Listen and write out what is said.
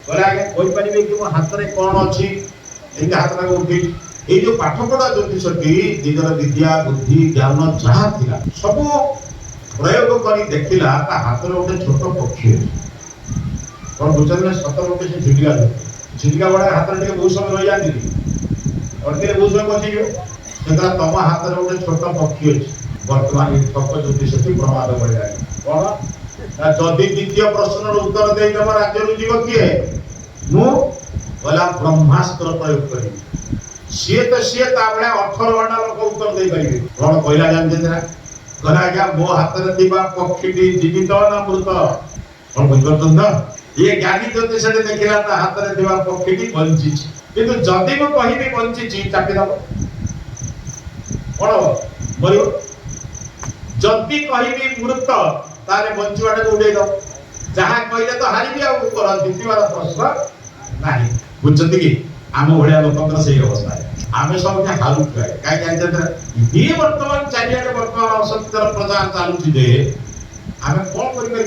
बोले आगे कोई परिबे कि मो हाथ रे कोन अछि एंगे हाथ रे उठी ए जो पाठ पढ़ा ज्योतिषटी निजर विद्या बुद्धि ज्ञान जहाँ थिला सब प्रयोग करी देखिला ता हाथ रे गोटे छोट पक्षी और बुझले सतर गोटे से झिटिका झिटिका बड़ा हाथ रे बहुत समय रह जाती और के बहुत समय बची गयो सेकरा तम हाथ रे गोटे छोट पक्षी अछि वर्तमान ई ठक ज्योतिषटी प्रमाद बढ़ जाय कोन जदि द्वितीय प्रश्न उत्तर दे देब राज्य रु जीव किए मु बोला ब्रह्मास्त्र प्रयोग करी सीए तो सीए ताबले 18 घंटा लोक उत्तर दे परिबे कोन कहला जान जेतरा कहला क्या मो हाथ रे दिबा पक्षीटी जीवित ना मृत और बुझ करतन ये ज्ञानी ज्योतिष से देखिला ता हाथ रे दिबा पक्षीटी बंची किंतु जदि मु कहिबी बंची ची चापी दब कोन मरियो जदि कहिबी मृत तारे बंचीवाटा उड़े दो जहाँ कहले तो हारिबी आ उत्तर द्वितीय प्रश्न नाही बुझते कि आम भलिया लोकंर सही अवस्था है आमे सब के हारू काय काय जानते ये वर्तमान चारियाडे वर्तमान असत्यर प्रचार चालू जे आमे कोन करि